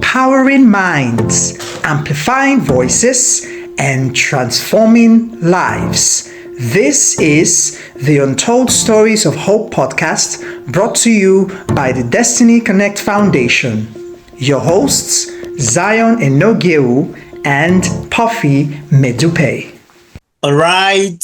empowering minds, amplifying voices, and transforming lives. This is the Untold Stories of Hope podcast, brought to you by the Destiny Connect Foundation. Your hosts, Zion Enogeru and Puffy Medupe. All right.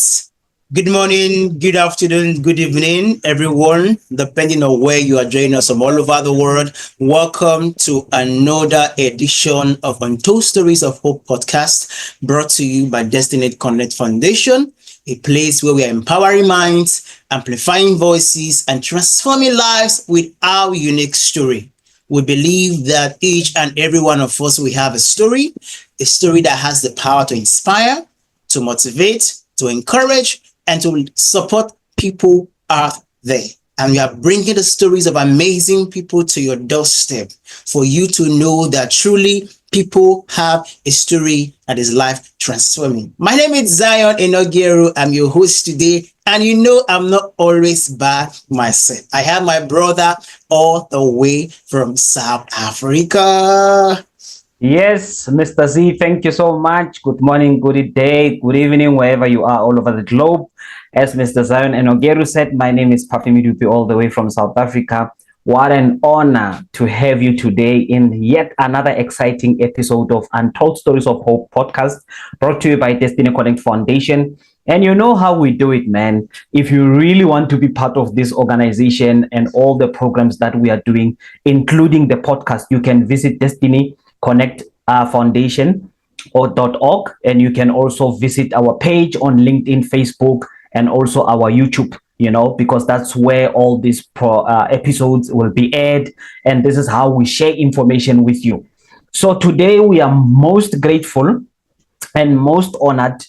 Good morning, good afternoon, good evening, everyone, depending on where you are joining us from all over the world. Welcome to another edition of Untold Stories of Hope podcast, brought to you by Destiny Connect Foundation, a place where we are empowering minds, amplifying voices, and transforming lives with our unique story. We believe that each and every one of us, we have a story that has the power to inspire, to motivate, to encourage, and to support people out there. And we are bringing the stories of amazing people to your doorstep for you to know that truly people have a story that is life transforming. My name is Zion Enogeru. I'm your host today. And you know, I'm not always by myself. I have my brother all the way from South Africa. Yes, Mr. Z, thank you so much. Good morning, good day, good evening, wherever you are all over the globe. As Mr. Zion Enogeru said, my name is Puffy Medupe all the way from South Africa. What an honor to have you today in yet another exciting episode of Untold Stories of Hope podcast, brought to you by Destiny Connect Foundation. And you know how we do it, man. If you really want to be part of this organization and all the programs that we are doing, including the podcast, you can visit Destiny Connect Foundation or .org, and you can also visit our page on LinkedIn, Facebook, and also our YouTube, because that's where all these episodes will be aired, and this is how we share information with you. So today we are most grateful and most honored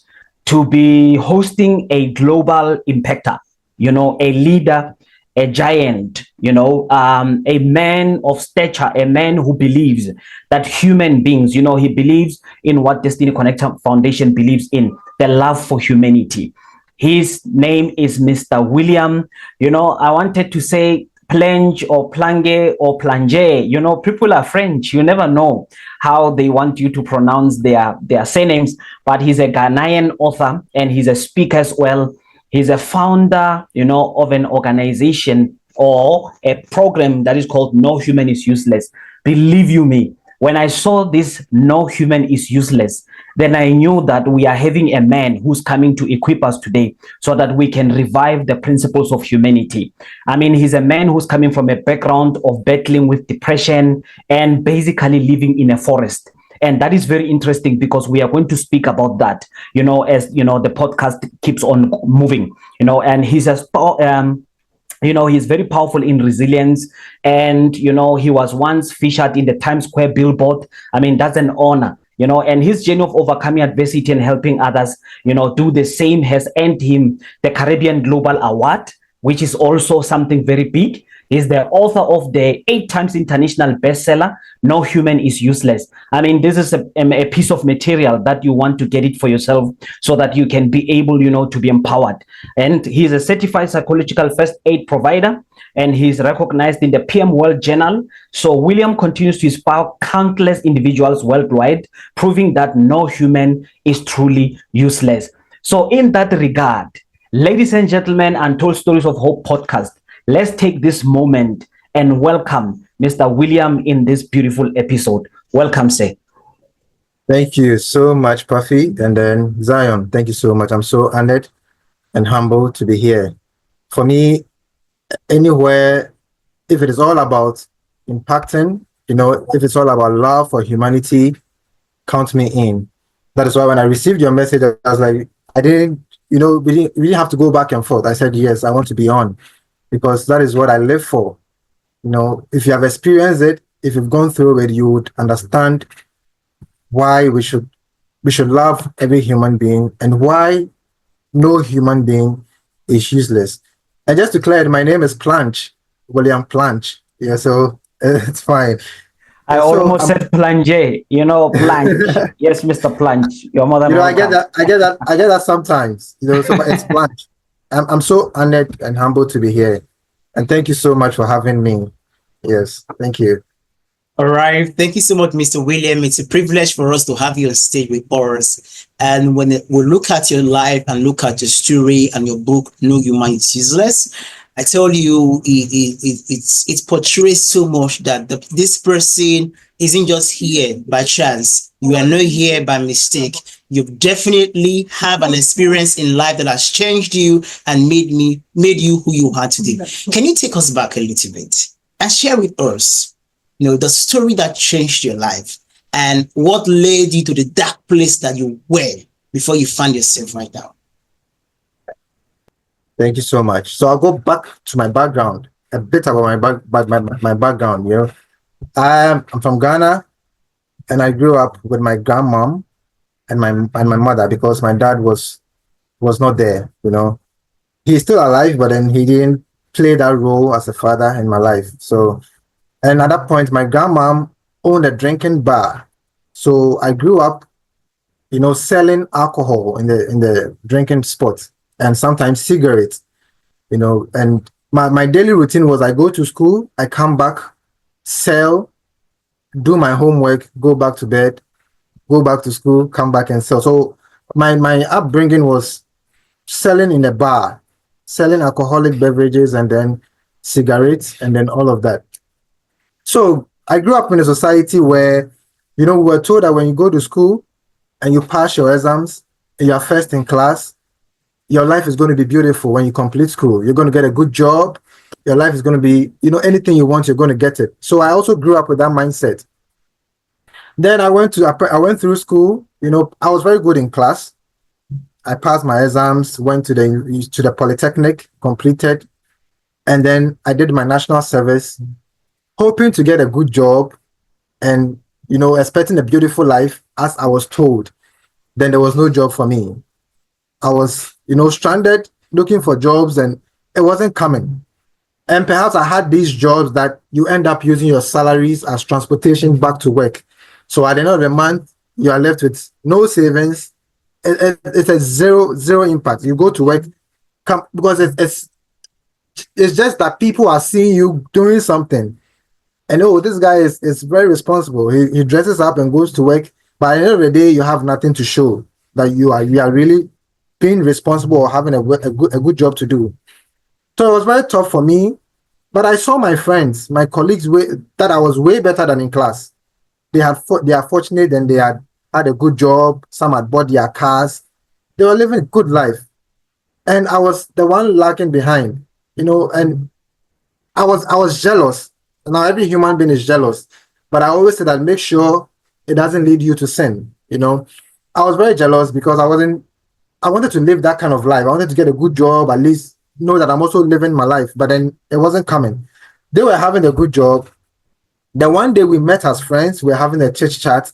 to be hosting a global impactor, a leader, a giant, a man of stature, a man who believes that human beings, he believes in what Destiny Connect Foundation believes in, the love for humanity. His name is Mr. William. I wanted to say Plange or Plange or Plange. People are French. You never know how they want you to pronounce their surnames, but he's a Ghanaian author and he's a speaker as well. He's a founder, of an organization or a program that is called No Human is Useless. Believe you me, when I saw this No Human is Useless, then I knew that we are having a man who's coming to equip us today so that we can revive the principles of humanity. I mean, he's a man who's coming from a background of battling with depression and basically living in a forest. And that is very interesting because we are going to speak about that, as, the podcast keeps on moving, and he's he's very powerful in resilience. And, he was once featured in the Times Square billboard. I mean, that's an honor, and his journey of overcoming adversity and helping others, do the same has earned him the Caribbean Global Award, which is also something very big. He's the author of the 8 times international bestseller, No Human is Useless. I mean, this is a piece of material that you want to get it for yourself so that you can be able, to be empowered. And he's a certified psychological first aid provider, and he's recognized in the PM World Journal. So William continues to inspire countless individuals worldwide, proving that no human is truly useless. So in that regard, ladies and gentlemen, Untold Stories of Hope podcast, let's take this moment and welcome Mr. William in this beautiful episode. Welcome, sir. Thank you so much, Puffy. And then Zion, thank you so much. I'm so honored and humbled to be here. For me, anywhere, if it is all about impacting, if it's all about love for humanity, count me in. That is why when I received your message, I was like, we didn't have to go back and forth. I said, yes, I want to be on, because that is what I live for. If you have experienced it, if you've gone through it, you would understand why we should love every human being and why no human being is useless. And just to clear, my name is Plange, William Plange. Yeah, so it's fine. I almost said Plange, Plange. Yes, Mr. Plange. Your mother. I get that sometimes. So it's Plange. I'm so honored and humbled to be here. And thank you so much for having me. Yes, thank you. All right. Thank you so much, Mr. William. It's a privilege for us to have you on stage with us. And when we look at your life and look at your story and your book, No Human is Useless, I tell you, it portrays so much that this person isn't just here by chance. You are not here by mistake. You've definitely have an experience in life that has changed you and made you who you are today. Can you take us back a little bit and share with us, the story that changed your life and what led you to the dark place that you were before you found yourself right now? Thank you so much. So I'll go back to my background, a bit about my background. I'm from Ghana, and I grew up with my grandmom and my mother because my dad was not there. He's still alive, but then he didn't play that role as a father in my life. So, and at that point, my grandmom owned a drinking bar. So I grew up, selling alcohol in the drinking spot and sometimes cigarettes, and my daily routine was I go to school, I come back, sell, do my homework, go back to bed, go back to school, come back and sell. So my upbringing was selling in a bar, selling alcoholic beverages and then cigarettes and then all of that. So I grew up in a society where, we were told that when you go to school and you pass your exams, and you are first in class, your life is going to be beautiful when you complete school. You're going to get a good job. Your life is going to be, anything you want, you're going to get it. So I also grew up with that mindset. Then I went through school. I was very good in class. I passed my exams, went to the polytechnic, completed, and then I did my national service, hoping to get a good job, and expecting a beautiful life as I was told. Then there was no job for me. I was, stranded looking for jobs, and it wasn't coming. And perhaps I had these jobs that you end up using your salaries as transportation back to work. So at the end of the month, you are left with no savings. It's a zero impact. You go to work, because it's just that people are seeing you doing something. And this guy is very responsible. He dresses up and goes to work. But at the end of the day, you have nothing to show that you are really being responsible or having a good job to do. So it was very tough for me. But I saw my friends, my colleagues, that I was way better than in class. They are fortunate and they had a good job. Some had bought their cars. They were living a good life. And I was the one lagging behind, and I was jealous. Now every human being is jealous. But I always say that make sure it doesn't lead you to sin. I was very jealous because I wanted to live that kind of life. I wanted to get a good job, at least know that I'm also living my life, but then it wasn't coming. They were having a good job. Then one day we met as friends, we were having a chit chat,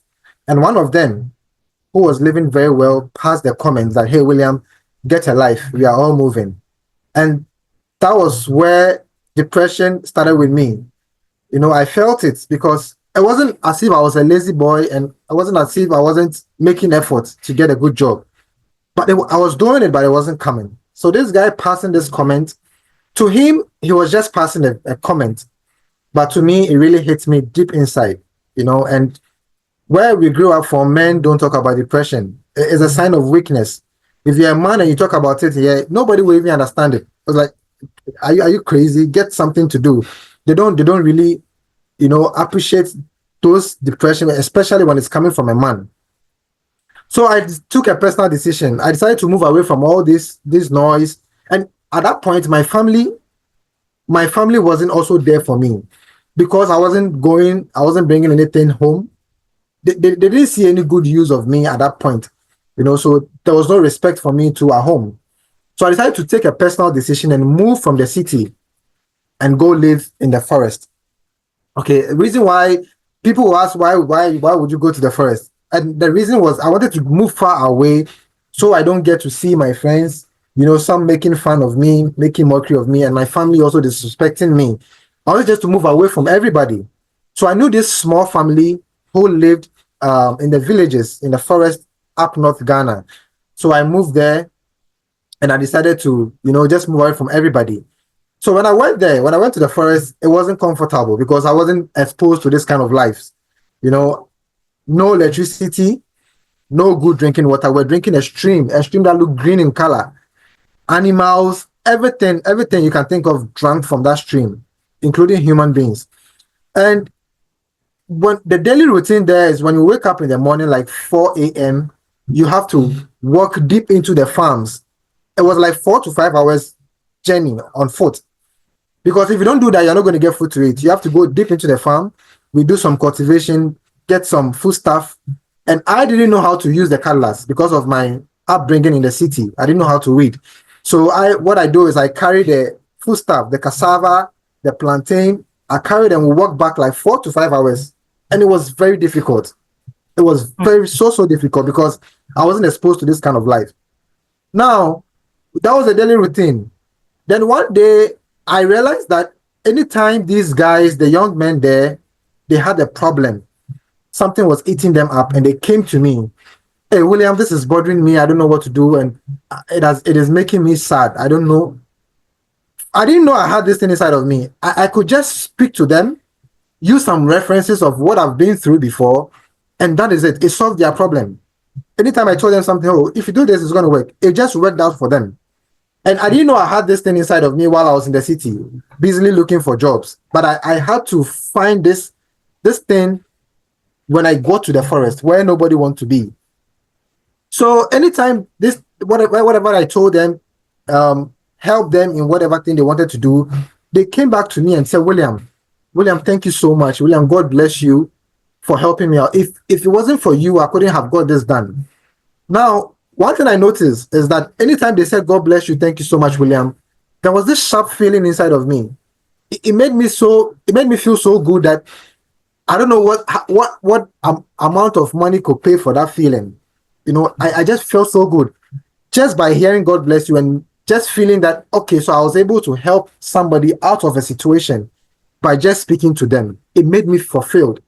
and one of them, who was living very well, passed the comments that, hey, William, get a life. We are all moving. And that was where depression started with me. I felt it because it wasn't as if I was a lazy boy, and it wasn't as if I wasn't making effort to get a good job. But I was doing it, but it wasn't coming. So this guy passing this comment, to him, he was just passing a comment. But to me, it really hit me deep inside, and where we grew up from, men don't talk about depression. It's a sign of weakness. If you're a man and you talk about it here, nobody will even understand it. It's like, are you crazy? Get something to do. They don't really, appreciate those depression, especially when it's coming from a man. So I took a personal decision. I decided to move away from all this noise. And at that point, my family wasn't also there for me because I wasn't bringing anything home. They didn't see any good use of me at that point, so there was no respect for me too at home. So I decided to take a personal decision and move from the city and go live in the forest. Okay, the reason why people will ask why would you go to the forest? And the reason was I wanted to move far away so I don't get to see my friends, some making fun of me, making mockery of me, and my family also disrespecting me. I wanted just to move away from everybody. So I knew this small family who lived in the villages, in the forest up north Ghana. So I moved there and I decided to, just move away from everybody. So when I went there, when I went to the forest, it wasn't comfortable because I wasn't exposed to this kind of life. You know, no electricity, no good drinking water. We're drinking a stream that looked green in color. Animals, everything you can think of drank from that stream, including human beings. And when the daily routine there is when you wake up in the morning, like 4 a.m., you have to walk deep into the farms. It was like 4 to 5 hours journey on foot. Because if you don't do that, you're not going to get food to eat. You have to go deep into the farm. We do some cultivation, get some food stuff. And I didn't know how to use the cutlass because of my upbringing in the city. I didn't know how to read. So what I do is I carry the food stuff, the cassava, the plantain. I carry them, we walk back like 4 to 5 hours. And it was very difficult. It was so difficult because I wasn't exposed to this kind of life. Now, that was a daily routine. Then one day, I realized that anytime these guys, the young men there, they had a problem, something was eating them up, and they came to me. Hey, William, this is bothering me. I don't know what to do, and it is making me sad. I don't know. I didn't know I had this thing inside of me. I could just speak to them, use some references of what I've been through before, and that is it. It solved their problem. Anytime I told them something, oh, if you do this, it's going to work. It just worked out for them. And I didn't know I had this thing inside of me while I was in the city, busily looking for jobs. But I had to find this thing when I got to the forest where nobody wants to be. So anytime whatever I told them, help them in whatever thing they wanted to do, they came back to me and said, William, thank you so much. William, God bless you for helping me out. If it wasn't for you, I couldn't have got this done. Now, one thing I noticed is that anytime they said, God bless you, thank you so much, William, there was this sharp feeling inside of me. It made me feel so good that I don't know what amount of money could pay for that feeling. You know, I just felt so good just by hearing God bless you and just feeling that, okay, so I was able to help somebody out of a situation by just speaking to them. It made me fulfilled.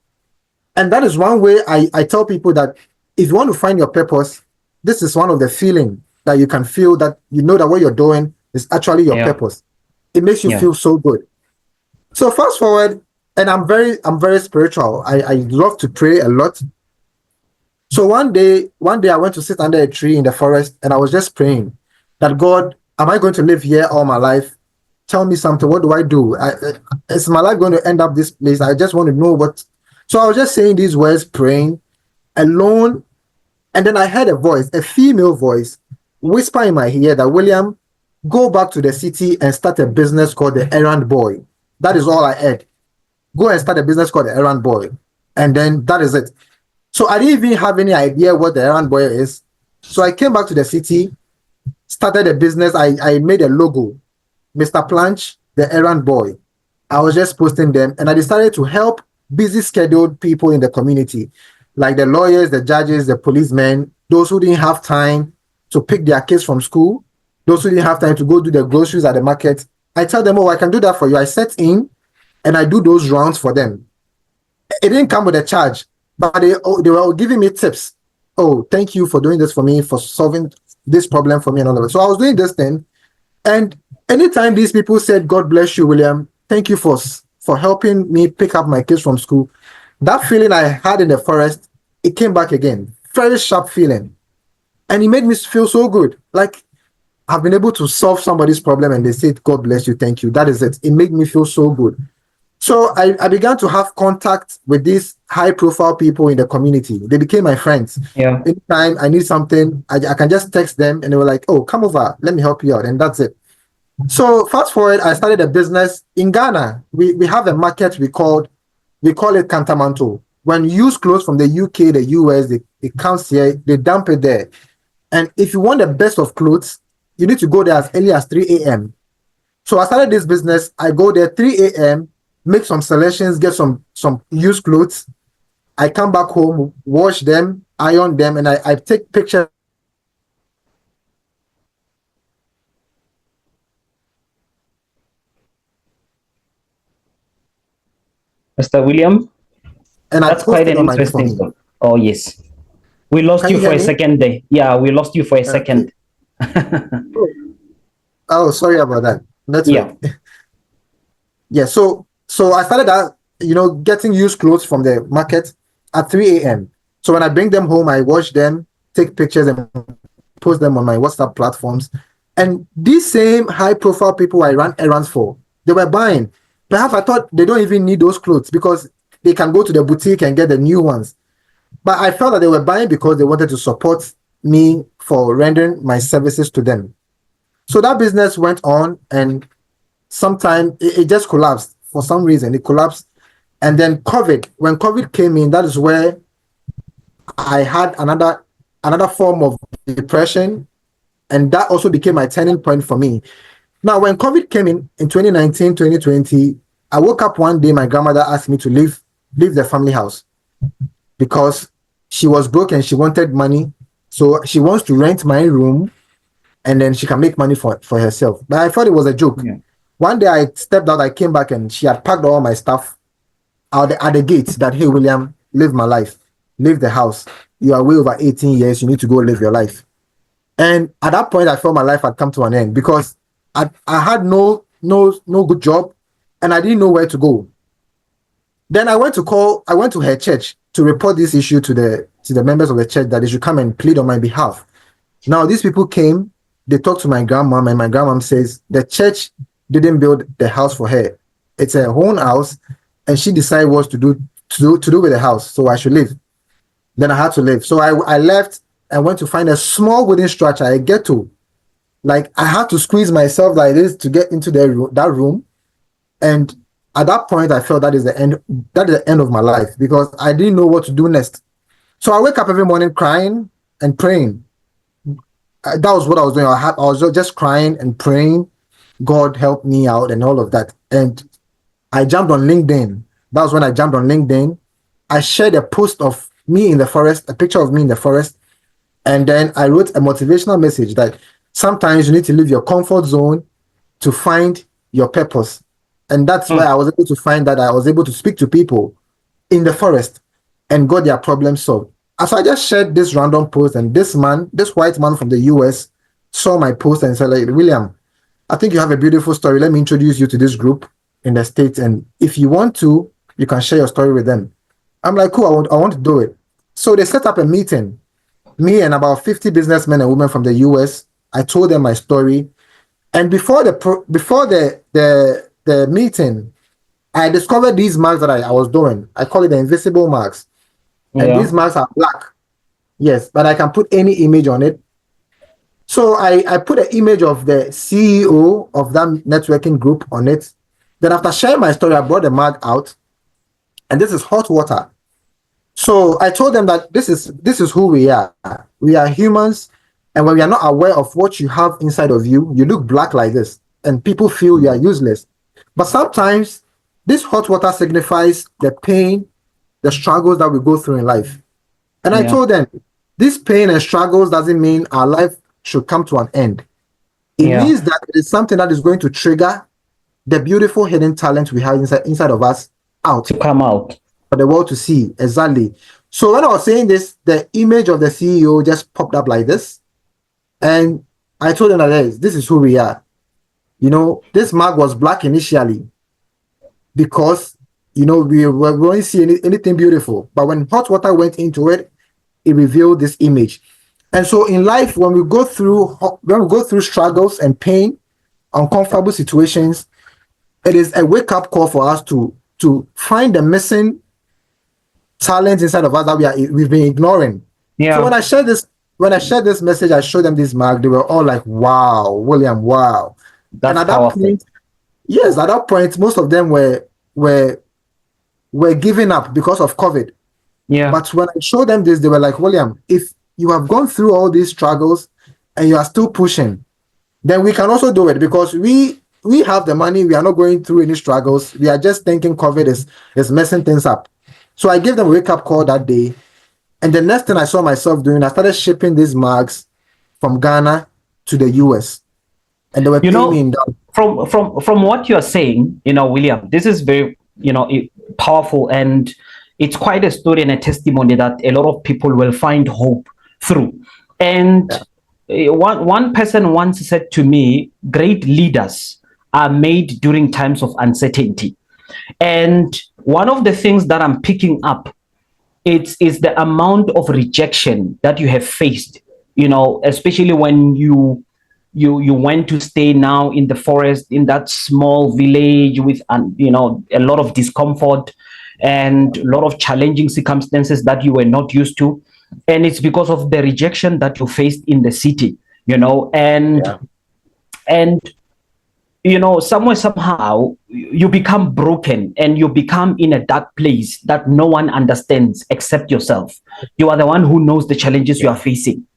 And that is one way I tell people that if you want to find your purpose, this is one of the feeling that you can feel that you know that what you're doing is actually your purpose. It makes you feel so good. So fast forward, and I'm very spiritual. I love to pray a lot. So one day I went to sit under a tree in the forest and I was just praying that God, am I going to live here all my life? Tell me something. What do I do? Is my life going to end up this place? I just want to know what. So I was just saying these words, praying alone. And then I heard a voice, a female voice, whisper in my ear that, William, go back to the city and start a business called the Errand Boy. That is all I heard. Go and start a business called the Errand Boy. And then that is it. So I didn't even have any idea what the Errand Boy is. So I came back to the city, started a business. I made a logo, Mr. Plange, the Errand Boy. I was just posting them and I decided to help busy scheduled people in the community, like the lawyers, the judges, the policemen, those who didn't have time to pick their kids from school, those who didn't have time to go do the groceries at the market. I tell them, oh, I can do that for you. I set in and I do those rounds for them. It didn't come with a charge, but they were giving me tips. Oh, thank you for doing this for me, for solving this problem for me and all of it. So I was doing this thing. And anytime these people said, God bless you, William, thank you for helping me pick up my kids from school, that feeling I had in the forest, it came back again. Very sharp feeling. And it made me feel so good. Like I've been able to solve somebody's problem and they said, God bless you, thank you. That is it. It made me feel so good. So I began to have contact with these high profile people in the community. They became my friends. Yeah. Anytime I need something, I can just text them and they were like, oh, come over, let me help you out. And that's it. So fast forward, I started a business in Ghana. We have a market we call it Kantamanto. When you use clothes from the UK, the US, it comes here, they dump it there. And if you want the best of clothes, you need to go there as early as 3 a.m. So I started this business. I go there 3 a.m., make some selections, get some used clothes. I come back home, wash them, iron them, and I take pictures. Mr. William, and that's quite an interesting one. Oh, yes. We lost you for a second there. Yeah, we lost you for a second. Oh, sorry about that. That's yeah. Yeah, so I started that, getting used clothes from the market at 3 a.m. So when I bring them home, I wash them, take pictures, and post them on my WhatsApp platforms. And these same high-profile people I ran errands for, they were buying. Perhaps I thought they don't even need those clothes because they can go to the boutique and get the new ones. But I felt that they were buying because they wanted to support me for rendering my services to them. So that business went on, and sometime it just collapsed for some reason. It collapsed, and then when COVID came in, that is where I had another form of depression, and that also became my turning point for me. Now, when COVID came in 2019, 2020, I woke up one day, my grandmother asked me to leave the family house because she was broke and she wanted money. So she wants to rent my room and then she can make money for herself. But I thought it was a joke. Yeah. One day I stepped out, I came back and she had packed all my stuff at the gate that, hey, William, live my life. Leave the house. You are way over 18 years. You need to go live your life. And at that point, I felt my life had come to an end because I had no good job and I didn't know where to go. Then I went to her church to report this issue to the members of the church that they should come and plead on my behalf. Now, these people came, they talked to my grandmom, and my grandmom says the church didn't build the house for her. It's her own house, and she decided what to do with the house, so I should leave. Then I had to leave. So I left and went to find a small wooden structure, a ghetto. Like, I had to squeeze myself like this to get into that room. And at that point, I felt that is the end of my life because I didn't know what to do next. So I wake up every morning crying and praying. That was what I was doing. I was just crying and praying, God help me out and all of that. And I jumped on LinkedIn. That was when I jumped on LinkedIn. I shared a post of me in the forest, a picture of me in the forest. And then I wrote a motivational message that sometimes you need to leave your comfort zone to find your purpose. And that's why I was able to find that I was able to speak to people in the forest and got their problems solved. So I just shared this random post, and this white man from the US saw my post and said, like, William, I think you have a beautiful story. Let me introduce you to this group in the States. And if you want to, you can share your story with them. I'm like, cool, I want to do it. So they set up a meeting, me and about 50 businessmen and women from the US. I told them my story. And before the meeting, I discovered these marks that I was doing. I call it the invisible marks. And these marks are black. Yes, but I can put any image on it. So I put an image of the CEO of that networking group on it. Then after sharing my story, I brought the mark out. And this is hot water. So I told them that this is who we are. We are humans. And when we are not aware of what you have inside of you, you look black like this. And people feel you are useless. But sometimes this hot water signifies the pain, the struggles that we go through in life. And I told them, this pain and struggles doesn't mean our life should come to an end. It means that it is something that is going to trigger the beautiful hidden talent we have inside of us out. To come out. For the world to see. Exactly. So when I was saying this, the image of the CEO just popped up like this. And I told them that this is who we are. This mark was black initially because, we weren't seeing anything beautiful. But when hot water went into it, it revealed this image. And so in life, when we go through struggles and pain, uncomfortable situations, it is a wake-up call for us to find the missing talent inside of us that we've been ignoring. Yeah. So when I shared this message, I showed them this mark. They were all like, "Wow, William, wow!" That's powerful. At that point, most of them were giving up because of COVID. Yeah. But when I showed them this, they were like, "William, if you have gone through all these struggles and you are still pushing, then we can also do it because we have the money. We are not going through any struggles. We are just thinking COVID is messing things up." So I gave them a wake-up call that day. And the next thing I saw myself doing, I started shipping these mugs from Ghana to the US. And they were paying me in dollars. From what you're saying, William, this is very, powerful, and it's quite a story and a testimony that a lot of people will find hope through. And one person once said to me, great leaders are made during times of uncertainty. And one of the things that I'm picking up, it's the amount of rejection that you have faced, especially when you went to stay now in the forest, in that small village with a lot of discomfort and a lot of challenging circumstances that you were not used to. And it's because of the rejection that you faced in the city, and Yeah. and somewhere, somehow, you become broken and you become in a dark place that no one understands except yourself. You are the one who knows the challenges you are facing.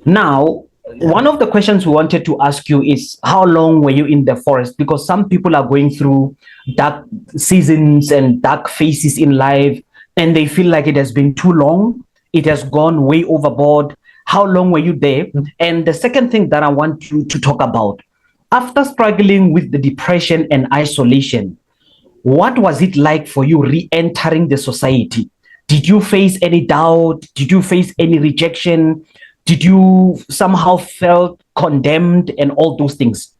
Now, Yeah. one of the questions we wanted to ask you is, how long were you in the forest? Because some people are going through dark seasons and dark phases in life, and they feel like it has been too long. It has gone way overboard. How long were you there? And the second thing that I want you to talk about, after struggling with the depression and isolation, what was it like for you re-entering the society? Did you face any doubt? Did you face any rejection? Did you somehow felt condemned and all those things?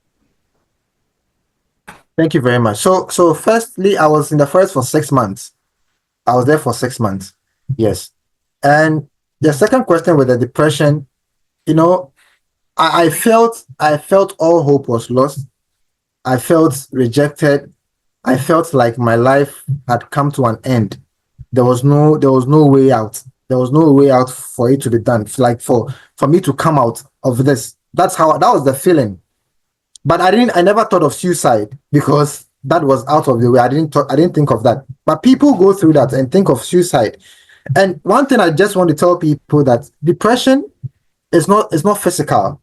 Thank you very much. So firstly, I was in the forest for 6 months. I was there for 6 months. Yes. And the second question with the depression, you know, I felt all hope was lost. I felt rejected. I felt like my life had come to an end. There was no way out. There was no way out for it to be done. Like for me to come out of this. That was the feeling. But I never thought of suicide because that was out of the way. I didn't think of that. But people go through that and think of suicide. And one thing I just want to tell people that depression is not physical.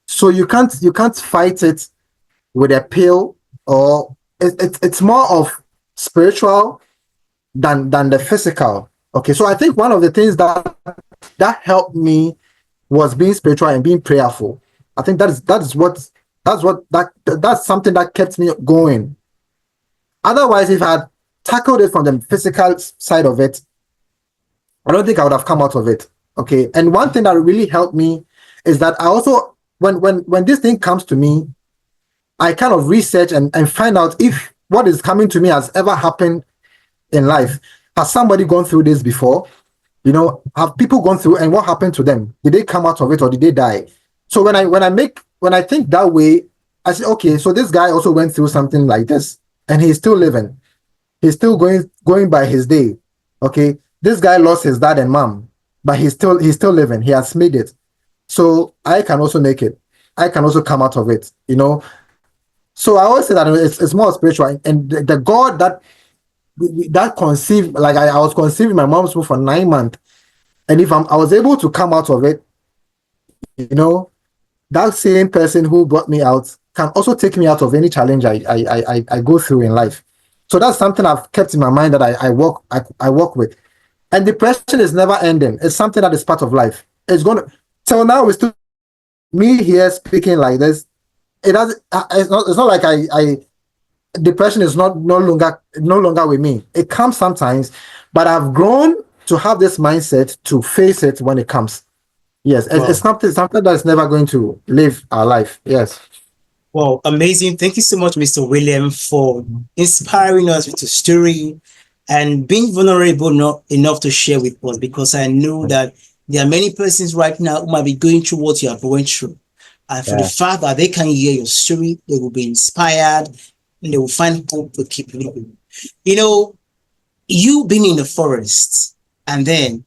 So you can't fight it with a pill, or it's more of spiritual than the physical. Okay, so I think one of the things that helped me was being spiritual and being prayerful. I think that's something that kept me going. Otherwise, if I had tackled it from the physical side of it, I don't think I would have come out of it. Okay, and one thing that really helped me is that I also, when this thing comes to me, I kind of research and find out if what is coming to me has ever happened in life. Has somebody gone through this before? Have people gone through, and what happened to them? Did they come out of it or did they die? So when I think that way, I say, okay, so this guy also went through something like this, and he's still living. He's still going by his day. Okay, this guy lost his dad and mom, but he's still living. He has made it. So I can also make it. I can also come out of it. So I always say that it's more spiritual, and the God that conceived, like I was conceived in my mom's womb for 9 months, and if I was able to come out of it, that same person who brought me out can also take me out of any challenge I go through in life. So that's something I've kept in my mind that I work with. And depression is never ending. It's something that is part of life. It's gonna. So now it's still me here speaking like this. It does. It's not like I depression is no longer with me. It comes sometimes, but I've grown to have this mindset to face it when it comes. Yes, wow. It's something that's never going to live our life. Yes. Well, amazing. Thank you so much, Mr. William, for inspiring us with your story and being vulnerable enough to share with us, because I know that there are many persons right now who might be going through what you are going through. And for the fact that they can hear your story, they will be inspired and they will find hope to keep living. You being in the forest and then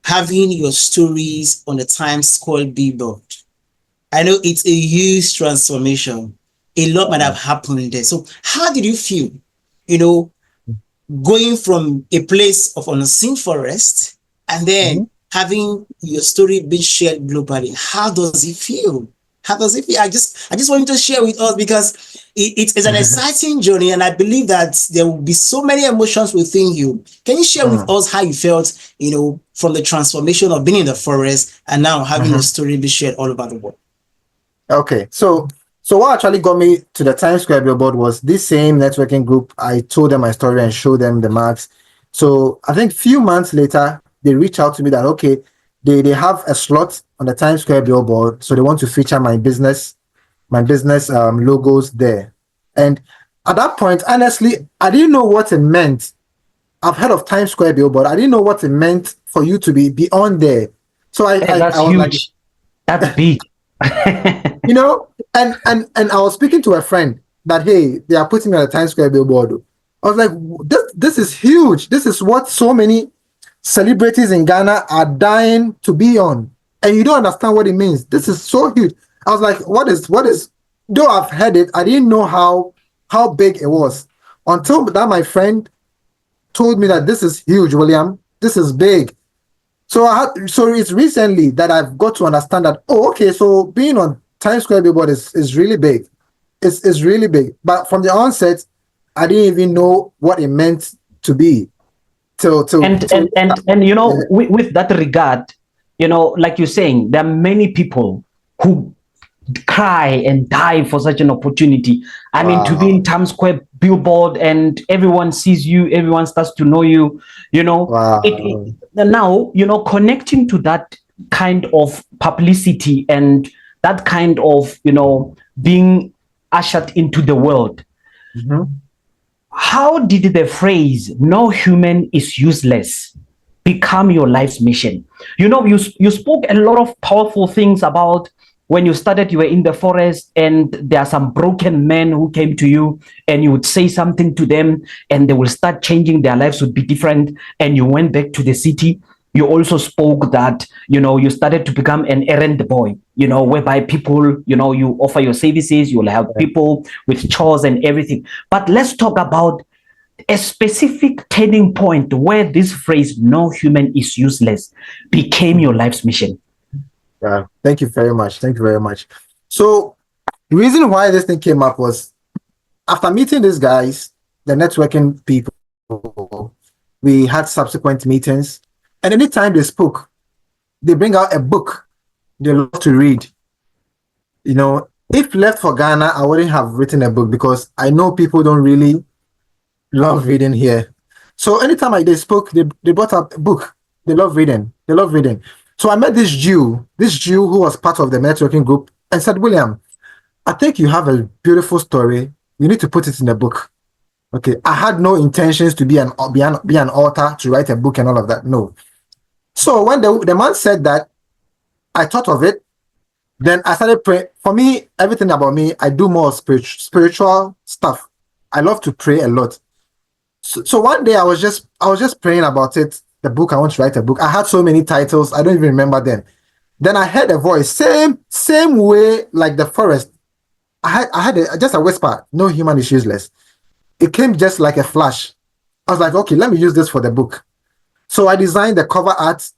having your stories on the Times Square billboard, I know it's a huge transformation. A lot might have happened there. So how did you feel, going from a place of unseen forest and then having your story being shared globally? How does it feel? How does it feel? I just want you to share with us, because it's an exciting journey, and I believe that there will be so many emotions within you. Can you share with us how you felt, from the transformation of being in the forest and now having your story be shared all over the world? Okay, so what actually got me to the Times Square billboard was this same networking group. I told them my story and showed them the marks. So I think a few months later, they reached out to me that, okay, they have a slot on the Times Square billboard, so they want to feature my business logos there. And at that point, honestly, I didn't know what it meant. I've heard of Times Square billboard. I didn't know what it meant for you to be on there. So Hey, that's I was like, huge. That's big. you know, and I was speaking to a friend that, hey, they are putting me on a Times Square billboard. I was like, this is huge. This is what so many celebrities in Ghana are dying to be on, and you don't understand what it means. This is so huge. I was like, what is? Though I've heard it, I didn't know how big it was until that my friend told me that this is huge, William. This is big. So it's recently that I've got to understand that, oh, okay, so being on Times Square billboard is really big. It's really big. But from the onset, I didn't even know what it meant to be. And you know, with that regard, you know, like you're saying, there are many people who cry and die for such an opportunity. I mean, to be in Times Square billboard and everyone sees you, everyone starts to know you, you know. Wow. Now, you know, connecting to that kind of publicity and that kind of, you know, being ushered into the world. Mm-hmm. How did the phrase "no human is useless" become your life's mission? You know, you spoke a lot of powerful things about when you started, you were in the forest and there are some broken men who came to you and you would say something to them and they will start changing, their lives would be different, and you went back to the city. You also spoke that, you know, you started to become an errand boy, you know, whereby people, you know, you offer your services, you'll help people with chores and everything. But let's talk about a specific turning point where this phrase "no human is useless" became your life's mission. Yeah, thank you very much. Thank you very much. So the reason why this thing came up was after meeting these guys, the networking people, we had subsequent meetings, and anytime they spoke, they bring out a book they love to read. You know, if left for Ghana, I wouldn't have written a book because I know people don't really love reading here. So anytime they spoke, they brought up a book. They love reading. They love reading. So I met this Jew who was part of the networking group and said, William, I think you have a beautiful story. You need to put it in a book. Okay. I had no intentions to be an author, to write a book and all of that. No. So when the man said that, I thought of it. Then I started praying. For me, everything about me, I do more spiritual stuff. I love to pray a lot. So one day I was just praying about it. The book, I want to write a book. I had so many titles, I don't even remember them. Then I heard a voice, same way like the forest. I had just a whisper, no human is useless. It came just like a flash. I was like, okay, let me use this for the book. So I designed the cover art,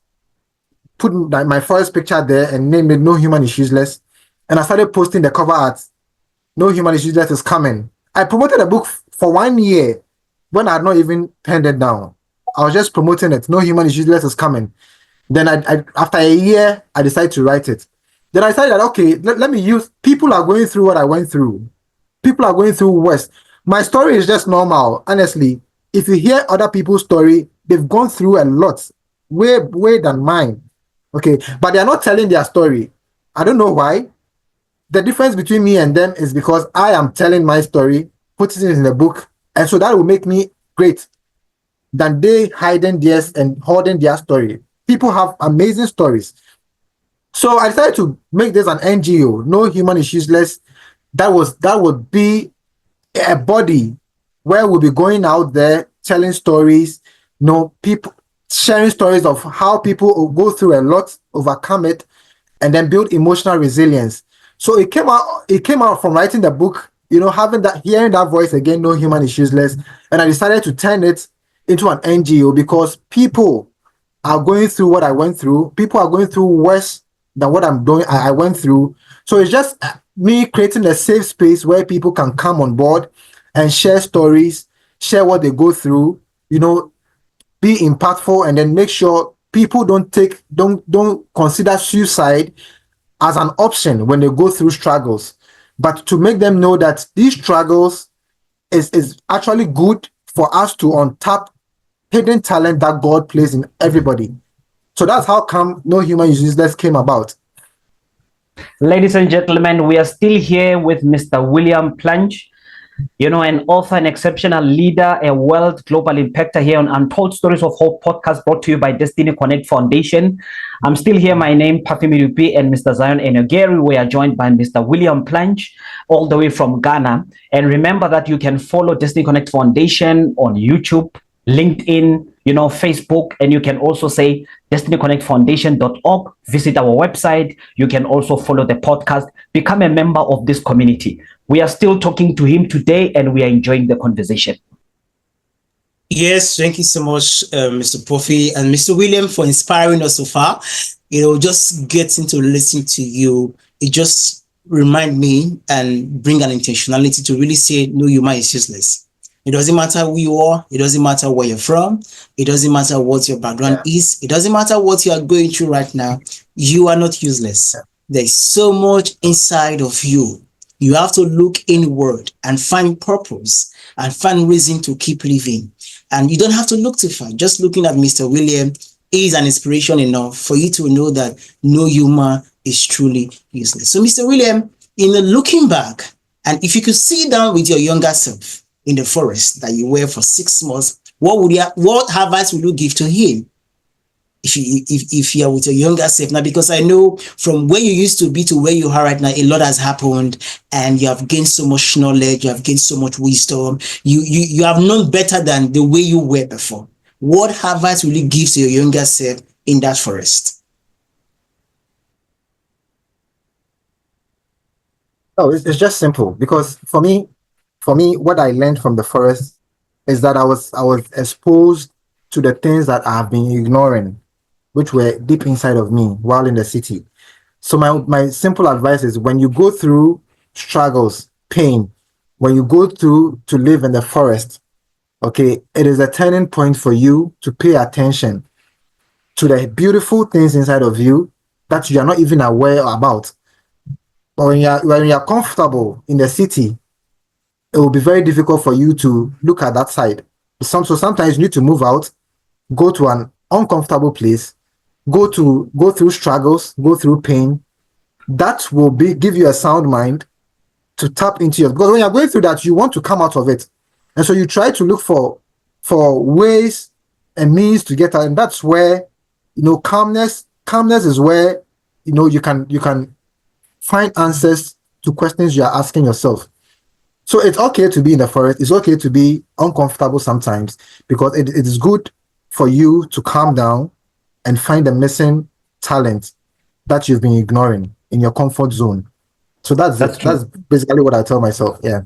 put my forest picture there and named it "No Human is Useless." And I started posting the cover art. "No Human is Useless" is coming. I promoted the book for 1 year when I had not even penned it down. I was just promoting it. "No Human is Useless" is coming. Then I after a year, I decided to write it. Then I decided that, okay, let me use, people are going through what I went through. People are going through worse. My story is just normal. Honestly, if you hear other people's story, they've gone through a lot, way than mine. Okay, but they are not telling their story. I don't know why. The difference between me and them is because I am telling my story, putting it in a book, and so that will make me great than they hiding theirs and holding their story. People have amazing stories. So I decided to make this an NGO, "No Human is Useless." That would be a body where we'll be going out there telling stories, people sharing stories of how people will go through a lot, overcome it, and then build emotional resilience. So it came out from writing the book, hearing that voice again, "No human is useless." And I decided to turn it into an NGO because people are going through what I went through. People are going through worse than what I went through. So it's just me creating a safe space where people can come on board and share stories, share what they go through, be impactful, and then make sure people don't consider suicide as an option when they go through struggles, but to make them know that these struggles is actually good for us to untap hidden talent that God places in everybody. So that's how come "No Human is Useless" came about. Ladies and gentlemen, we are still here with Mr. William Plange. an author, an exceptional leader, a world global impactor here on Untold Stories of Hope podcast, brought to you by Destiny Connect Foundation. I'm still here. My name, Pafimi Dupi, and Mr. Zion Enogeri. We are joined by Mr. Williams Plange, all the way from Ghana. And remember that you can follow Destiny Connect Foundation on YouTube, LinkedIn, Facebook, and you can also say destinyconnectfoundation.org. Visit our website. You can also follow the podcast, become a member of this community. We are still talking to him today, and we are enjoying the conversation. Yes, thank you so much, Mr. Puffy and Mr. William, for inspiring us so far. Just getting to listen to you, it just remind me and bring an intentionality to really say, no human is useless. It doesn't matter who you are. It doesn't matter where you're from. It doesn't matter what your background is. It doesn't matter what you are going through right now. You are not useless. There's so much inside of you. You have to look inward and find purpose and find reason to keep living. And you don't have to look too far. Just looking at Mr. William is an inspiration enough for you to know that no human is truly useless. So, Mr. William, looking back, and if you could sit down with your younger self in the forest that you were for 6 months, what advice would you give to him? If you are with your younger self now, because I know from where you used to be to where you are right now, a lot has happened, and you have gained so much knowledge, you have gained so much wisdom, you have known better than the way you were before. What advice will you give to your younger self in that forest? Oh, it's just simple, because for me, what I learned from the forest is that I was exposed to the things that I have been ignoring, which were deep inside of me while in the city. So my simple advice is, when you go through struggles, pain, when you go through to live in the forest, okay, it is a turning point for you to pay attention to the beautiful things inside of you that you are not even aware about. But when you're comfortable in the city, it will be very difficult for you to look at that side. So sometimes you need to move out, go to an uncomfortable place, go through struggles, go through pain. That will give you a sound mind to tap into your, because when you're going through that, you want to come out of it. And so you try to look for ways and means to get out. And that's where, calmness is where, you can find answers to questions you are asking yourself. So it's okay to be in the forest. It's okay to be uncomfortable sometimes, because it is good for you to calm down and find the missing talent that you've been ignoring in your comfort zone. So that's basically what I tell myself. Yeah.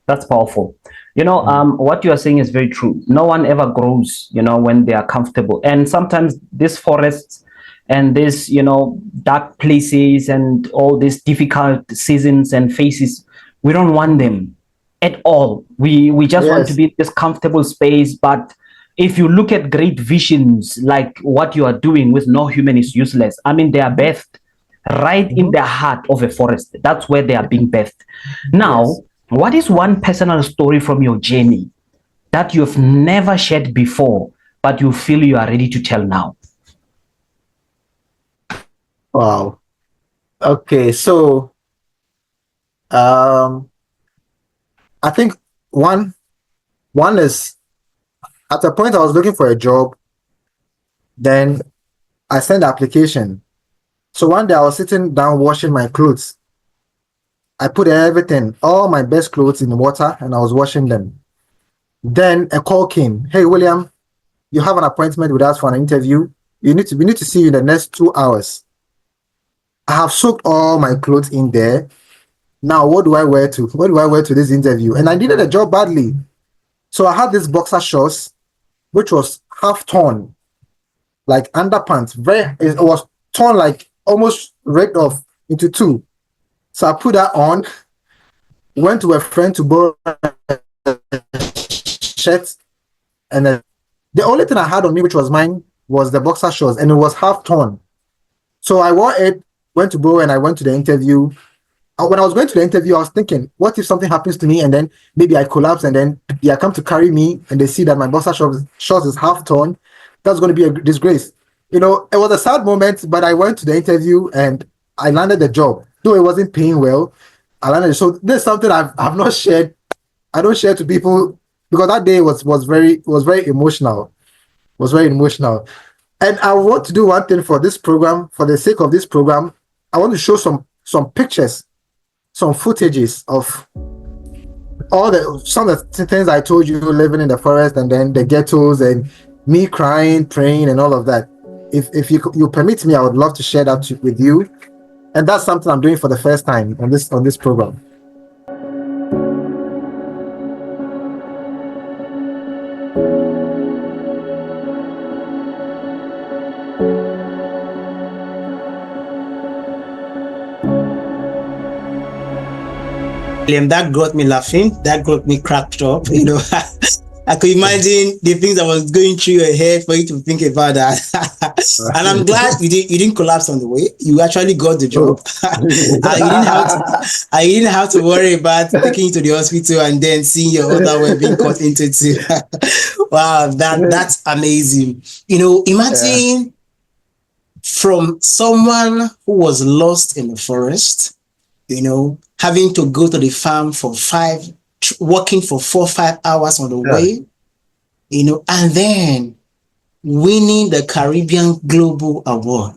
That's powerful. What you are saying is very true. No one ever grows, when they are comfortable. And sometimes these forests and these, dark places and all these difficult seasons and phases, we don't want them at all. We just want to be in this comfortable space. But if you look at great visions like what you are doing with No Human is Useless, I mean, they are birthed right in the heart of a forest. That's where they are being birthed. Now, what is one personal story from your journey that you've never shared before, but you feel you are ready to tell now? Wow. Okay, so I think one is, at a point I was looking for a job, then I sent the application. So one day I was sitting down washing my clothes. I put everything, all my best clothes, in the water, and I was washing them. Then a call came. Hey, William, you have an appointment with us for an interview. We need to see you in the next 2 hours. I have soaked all my clothes in there. Now, what do I wear to this interview? And I needed a job badly. So I had this boxer shorts, which was half torn, like underpants. It was torn, like almost ripped off into two. So I put that on, went to a friend to borrow a shirt, and then the only thing I had on me, which was mine, was the boxer shorts, and it was half torn. So I wore it, went to borrow, and I went to the interview. When I was going to the interview, I was thinking, what if something happens to me and then maybe I collapse and then they come to carry me and they see that my boxer shorts is half torn? That's going to be a disgrace. It was a sad moment, but I went to the interview and I landed the job. Though it wasn't paying well, I landed. So this is something I've not shared I don't share to people because that day was very emotional. Was very emotional. And I want to do one thing for this program, for the sake of this program. I want to show some pictures, some footages of some of the things I told you, living in the forest and then the ghettos and me crying, praying, and all of that. If you permit me, I would love to share that with you. And that's something I'm doing for the first time on this program. William, that got me laughing. That got me cracked up. I could imagine the things that was going through your head for you to think about that. And I'm glad you didn't collapse on the way. You actually got the job. You didn't have to worry about taking you to the hospital and then seeing your other way being cut into two. Wow, that's amazing. Imagine from someone who was lost in the forest, having to go to the farm working for 4 or 5 hours on the way, and then winning the Caribbean Global Award.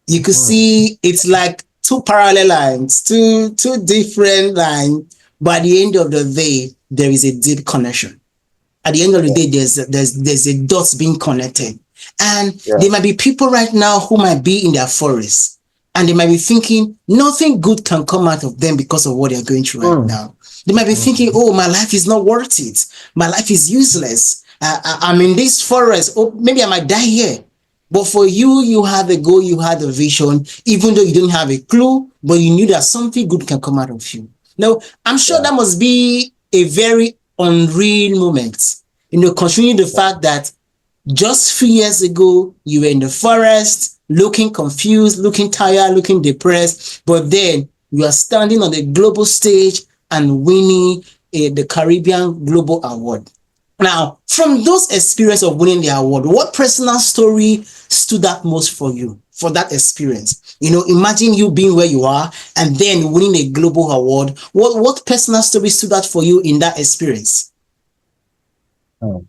You could see it's like two parallel lines, two different lines, but at the end of the day, there is a deep connection. At the end of the day, there's a dots being connected. And there might be people right now who might be in their forest, and they might be thinking nothing good can come out of them because of what they're going through right now. They might be thinking, oh, my life is not worth it. My life is useless. I'm in this forest. Oh, maybe I might die here. But for you, you had a goal, you had a vision, even though you didn't have a clue, but you knew that something good can come out of you. Now, I'm sure that must be a very unreal moment, considering the fact that just 3 years ago, you were in the forest, looking confused, looking tired, looking depressed, but then you are standing on the global stage and winning the Caribbean Global Award. Now, from those experiences of winning the award, what personal story stood out most for you for that experience? Imagine you being where you are and then winning a global award. What personal story stood out for you in that experience? All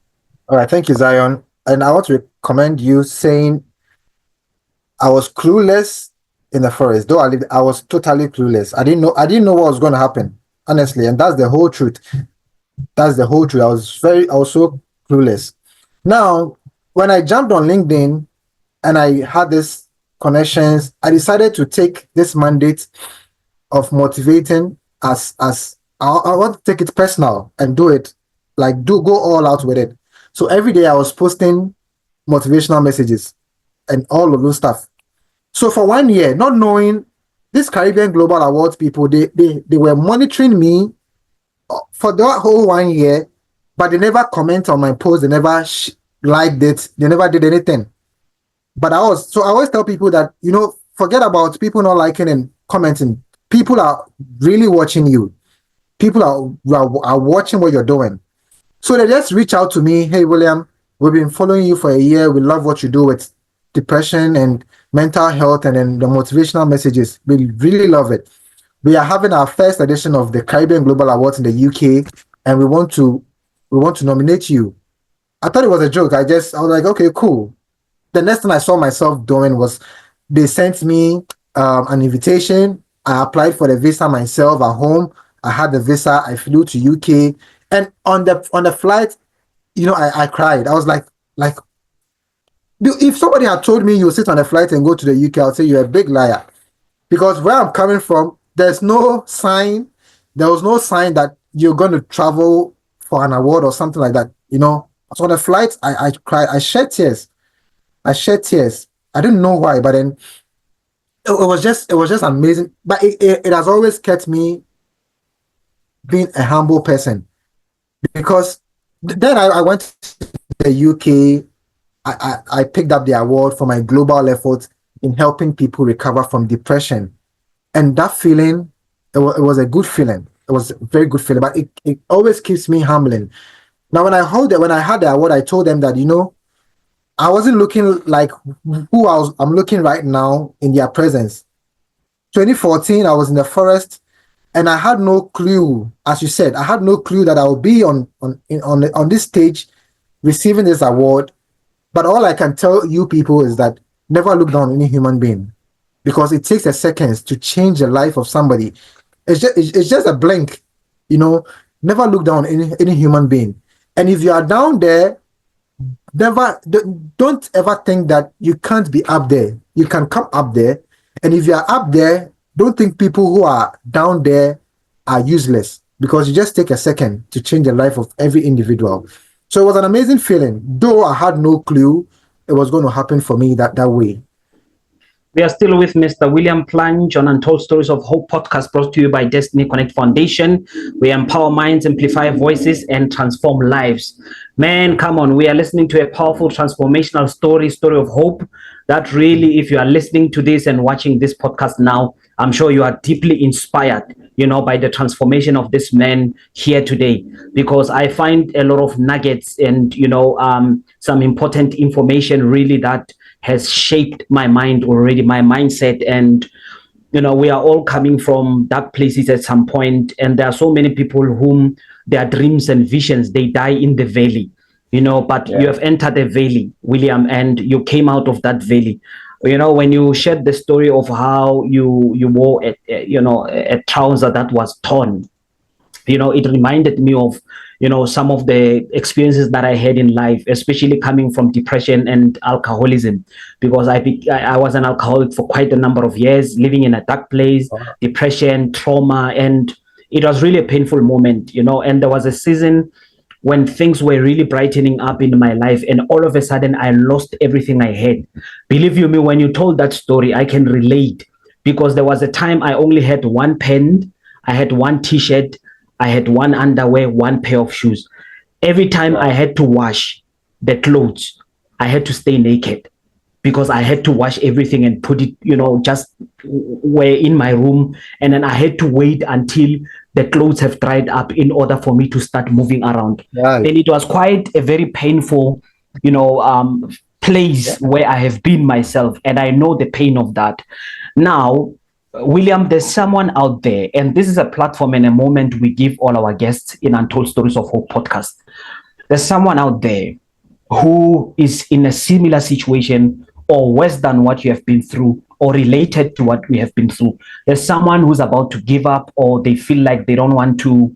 right, thank you, Zion. And I want to commend you saying I was clueless in the forest. Though I was totally clueless. I didn't know what was going to happen, honestly, and that's the whole truth. That's the whole truth. I was so clueless. Now, when I jumped on LinkedIn and I had these connections, I decided to take this mandate of motivating as I want to take it personal and do it, go all out with it. So every day I was posting motivational messages and all of those stuff. So for 1 year, not knowing this Caribbean Global Awards people, they were monitoring me for that whole 1 year, but they never comment on my post. They never liked it. They never did anything. But I always tell people that, forget about people not liking and commenting. People are really watching you. People are watching what you're doing. So they just reach out to me. Hey, William, we've been following you for a year. We love what you do with depression and mental health and then the motivational messages. We really love it. We are having our first edition of the Caribbean Global Awards in the UK, and we want to nominate you. I thought it was a joke. I was like, okay, cool. The next thing I saw myself doing was they sent me an invitation. I applied for the visa myself at home. I had the visa. I flew to UK, and on the flight, I cried. I was like, if somebody had told me you sit on a flight and go to the UK, I'll say you're a big liar, because where I'm coming from, there was no sign that you're going to travel for an award or something like that. So on the flight, I cried. I shed tears. I didn't know why, but then it was just amazing. But it has always kept me being a humble person, because then I went to the UK. I picked up the award for my global efforts in helping people recover from depression. And that feeling, it was a good feeling. It was a very good feeling, but it always keeps me humbling. Now, when I had the award, I told them that, I wasn't looking like who I'm looking right now in their presence. 2014, I was in the forest. And I had no clue, as you said, I had no clue that I would be on this stage receiving this award. But all I can tell you people is that never look down on any human being, because it takes a second to change the life of somebody. It's just a blink, you know. Never look down on any human being. And if you are down there, don't ever think that you can't be up there. You can come up there. And if you are up there, don't think people who are down there are useless, because you just take a second to change the life of every individual. So it was an amazing feeling, though I had no clue it was going to happen for me that way. We are still with Mr. William Plange on Untold Stories of Hope podcast, brought to you by Destiny Connect Foundation. We empower minds, amplify voices, and transform lives. Man, come on. We are listening to a powerful transformational story of hope. That really, if you are listening to this and watching this podcast now, I'm sure you are deeply inspired, by the transformation of this man here today, because I find a lot of nuggets and, some important information really that has shaped my mind already, my mindset. And we are all coming from dark places at some point, and there are so many people whom their dreams and visions, they die in the valley, but you have entered the valley, William, and you came out of that valley. When you shared the story of how you wore a trouser that was torn, it reminded me of some of the experiences that I had in life, especially coming from depression and alcoholism, because I was an alcoholic for quite a number of years, living in a dark place, depression, trauma, and it was really a painful moment, and there was a season when things were really brightening up in my life, and all of a sudden I lost everything I had. Believe you me, when you told that story, I can relate, because there was a time I only had one pen, I had one t-shirt, I had one underwear, one pair of shoes. Every time I had to wash the clothes, I had to stay naked, because I had to wash everything and put it, just where in my room. And then I had to wait until the clothes have dried up in order for me to start moving around. Right. Then it was quite a very painful, place where I have been myself, and I know the pain of that. Now, William, there's someone out there, and this is a platform and a moment we give all our guests in Untold Stories of Hope podcast. There's someone out there who is in a similar situation or worse than what you have been through, or related to what we have been through. There's someone who's about to give up, or they feel like they don't want to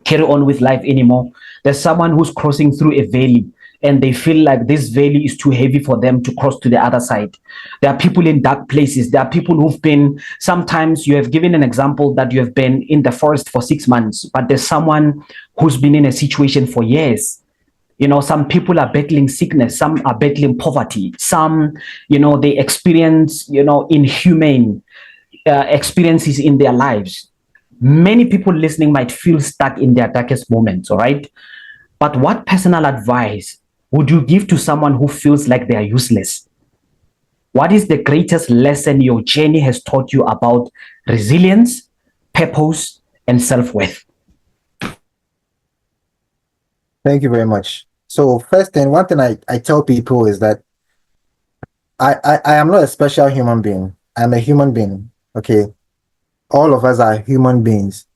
carry on with life anymore. There's someone who's crossing through a valley, and they feel like this valley is too heavy for them to cross to the other side. There are people in dark places. There are people who've been, sometimes you have given an example that you have been in the forest for 6 months, but there's someone who's been in a situation for years. Some people are battling sickness, some are battling poverty, some, they experience, inhumane experiences in their lives. Many people listening might feel stuck in their darkest moments, all right? But what personal advice would you give to someone who feels like they are useless? What is the greatest lesson your journey has taught you about resilience, purpose, and self-worth? Thank you very much. So first thing, one thing I tell people is that I am not a special human being. I'm a human being. Okay. All of us are human beings.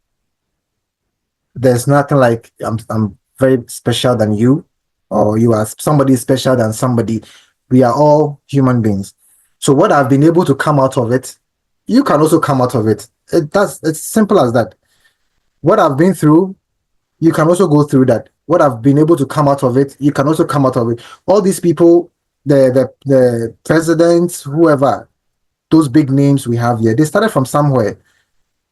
There's nothing like I'm very special than you, or you are somebody special than somebody. We are all human beings. So what I've been able to come out of it, you can also come out of it. It's simple as that. What I've been through, you can also go through that. What I've been able to come out of it, you can also come out of it. All these people, the presidents, whoever, those big names we have here, they started from somewhere.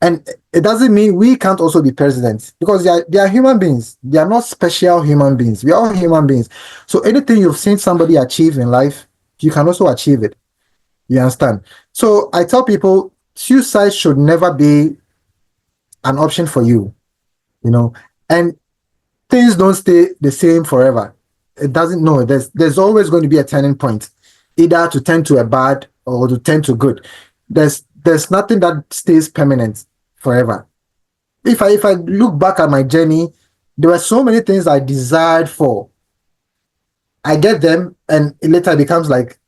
And it doesn't mean we can't also be presidents, because they are human beings. They are not special human beings. We are all human beings. So anything you've seen somebody achieve in life, you can also achieve it. You understand? So I tell people, suicide should never be an option for you, and things don't stay the same forever. It doesn't. No, there's always going to be a turning point, either to turn to a bad or to turn to good. There's nothing that stays permanent forever. If I look back at my journey, there were so many things I desired for. I get them, and it later becomes like,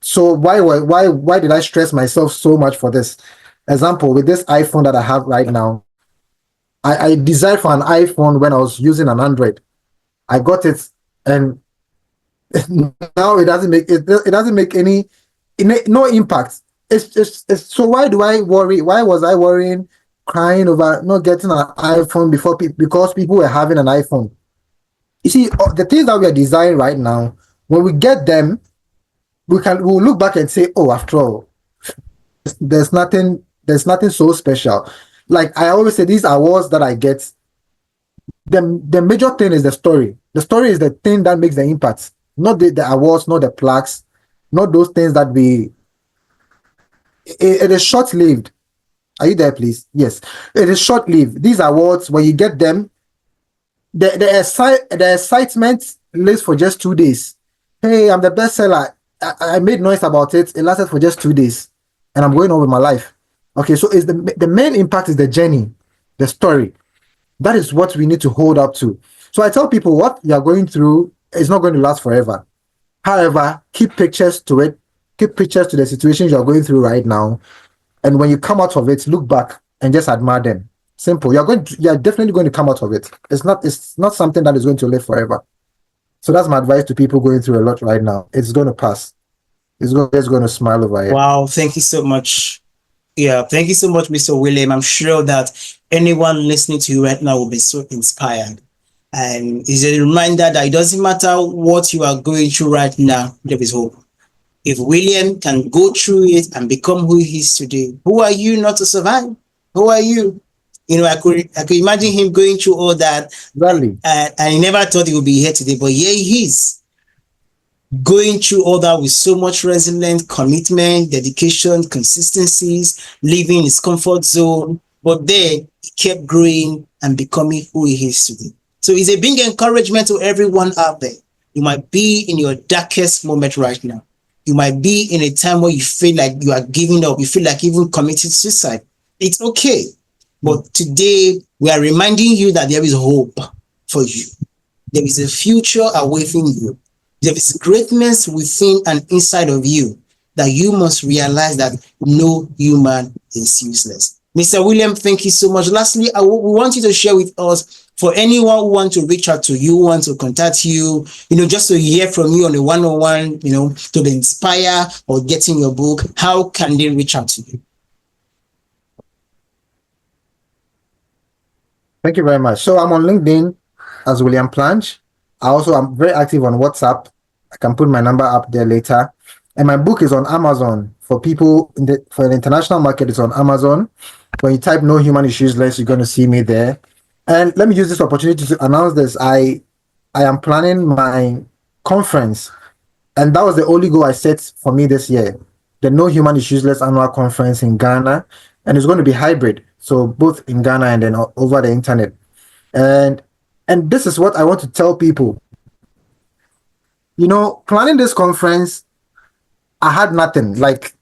so why did I stress myself so much for this? Example, with this iPhone that I have right now, I desired for an iPhone when I was using an Android. I got it, and now it doesn't make it doesn't make any no impact. It's so why do I worry? Why was I worrying, crying over not getting an iPhone before because people were having an iPhone? You see, the things that we are designing right now, when we get them, we'll look back and say, oh, after all, there's nothing so special. Like I always say, these awards that I get, the major thing is the story. The story is the thing that makes the impact, not the awards, not the plaques, not those things that it is short-lived. Are you there, please? Yes, it is short-lived. These awards, when you get them, the excitement lasts for just 2 days. Hey, I'm the bestseller. I made noise about it. It lasted for just 2 days, and I'm going on with my life. Okay, so is the main impact is the journey, the story. That is what we need to hold up to. So I tell people what you are going through is not going to last forever. However, keep pictures to it. Keep pictures to the situations you are going through right now. And when you come out of it, look back and just admire them. Simple. You're definitely going to come out of it. It's not something that is going to live forever. So that's my advice to people going through a lot right now. It's going to pass. It's just going to smile over it. Wow, thank you so much. Yeah, thank you so much, Mr. William. I'm sure that anyone listening to you right now will be so inspired. And it's a reminder that it doesn't matter what you are going through right now, there is hope. If William can go through it and become who he is today, who are you not to survive? Who are you? You know, I could imagine him going through all that. Exactly. And he never thought he would be here today, but here he is. Going through all that with so much resilience, commitment, dedication, consistencies, living in his comfort zone. But then he kept growing and becoming who he is today. So it's a big encouragement to everyone out there. You might be in your darkest moment right now. You might be in a time where you feel like you are giving up. You feel like even committing suicide. It's okay. But today we are reminding you that there is hope for you. There is a future awaiting you. There is greatness within and inside of you that you must realize that no human is useless. Mr. William, thank you so much. Lastly, we want you to share with us, for anyone who wants to reach out to you, want to contact you, just to hear from you on a one-on-one, to be inspired or getting your book, how can they reach out to you? Thank you very much. So I'm on LinkedIn as William Plange. I'm very active on WhatsApp. I can put my number up there later. And my book is on Amazon. For people for the international market, it's on Amazon. When you type "No Human is Useless," you're going to see me there. And let me use this opportunity to announce this. I am planning my conference, and that was the only goal I set for me this year. The No Human is Useless annual conference in Ghana, and it's going to be hybrid. So both in Ghana and then over the internet. And this is what I want to tell people. Planning this conference, I had nothing. Like,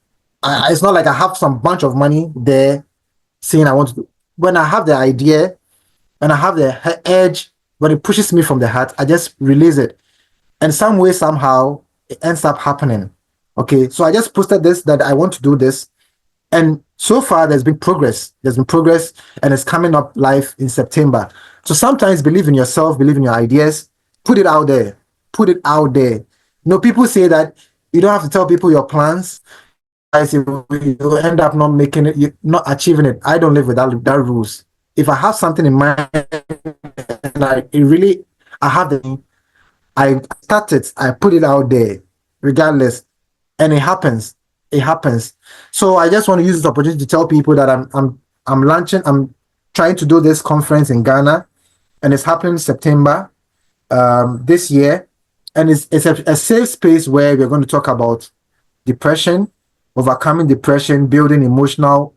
it's not like I have some bunch of money there saying I want to do. When I have the idea and I have the edge, when it pushes me from the heart, I just release it. And some way, somehow, it ends up happening. Okay, so I just posted this, that I want to do this. And so far, there's been progress. And it's coming up live in September. So sometimes believe in yourself, believe in your ideas, put it out there. People say that you don't have to tell people your plans. You end up not making it, not achieving it. I don't live with that rules. If I have something in mind, and I start it, I put it out there, regardless, and it happens. So I just want to use this opportunity to tell people that I'm trying to do this conference in Ghana, and it's happening in September this year. And it's a safe space where we're going to talk about depression, overcoming depression, building emotional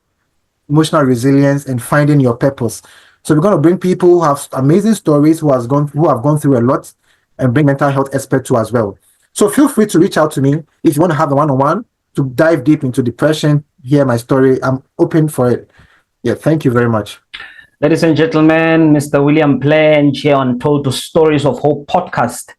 resilience, and finding your purpose. So we're going to bring people who have amazing stories, who have gone through a lot, and bring mental health experts too as well. So feel free to reach out to me if you want to have a one-on-one to dive deep into depression, hear my story. I'm open for it. Yeah, thank you very much. Ladies and gentlemen, Mr. William Plange here on Untold Stories of Hope podcast,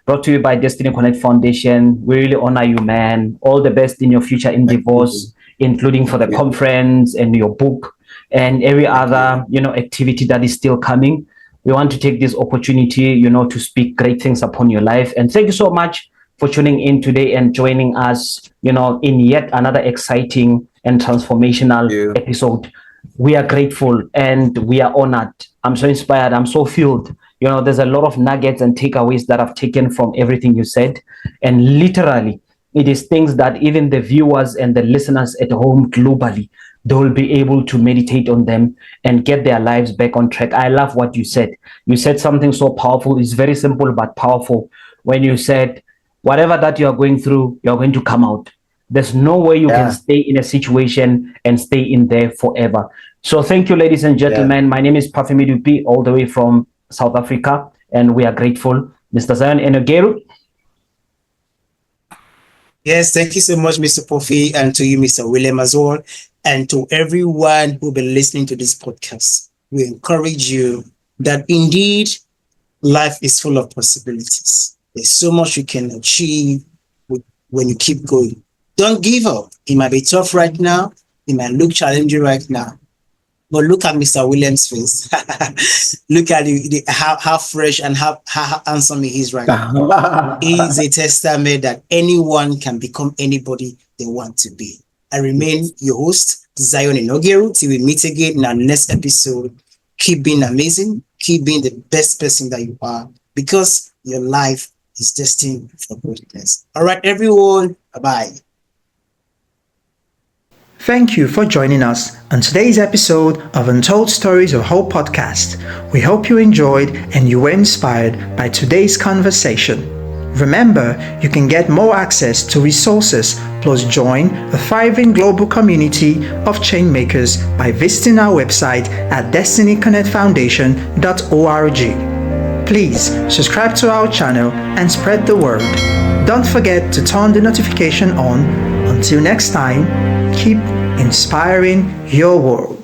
brought to you by Destiny Connect Foundation. We really honor you, man. All the best in your future endeavors. including for the conference and your book and every other, activity that is still coming. We want to take this opportunity, to speak great things upon your life. And thank you so much for tuning in today and joining us, in yet another exciting and transformational episode. We are grateful and we are honored. I'm so inspired. I'm so filled. There's a lot of nuggets and takeaways that I've taken from everything you said. And literally, it is things that even the viewers and the listeners at home globally, they will be able to meditate on them and get their lives back on track. I love what you said. You said something so powerful. It's very simple but powerful. When you said, whatever that you are going through, you're going to come out. There's no way you can stay in a situation and stay in there forever. So thank you, ladies and gentlemen. My name is Pafemi Dupi, all the way from South Africa, and we are grateful. Mr. Zion Enogeru. Yes, thank you so much, Mr. Puffy, and to you, Mr. William, as well, and to everyone who'll be listening to this podcast. We encourage you that indeed life is full of possibilities. There's so much you can achieve when you keep going. Don't give up. It might be tough right now. It might look challenging right now. But look at Mr. Williams' face. Look at how fresh and how handsome he is right now. He is a testament that anyone can become anybody they want to be. I remain your host, Zion Enogeru. Till we meet again in our next episode. Keep being amazing. Keep being the best person that you are, because your life is destined for greatness. All right, everyone. Bye-bye. Thank you for joining us on today's episode of Untold Stories of Hope podcast. We hope you enjoyed and you were inspired by today's conversation. Remember, you can get more access to resources plus join a thriving global community of change makers by visiting our website at destinyconnectfoundation.org. Please subscribe to our channel and spread the word. Don't forget to turn the notification on. Until next time, keep inspiring your world.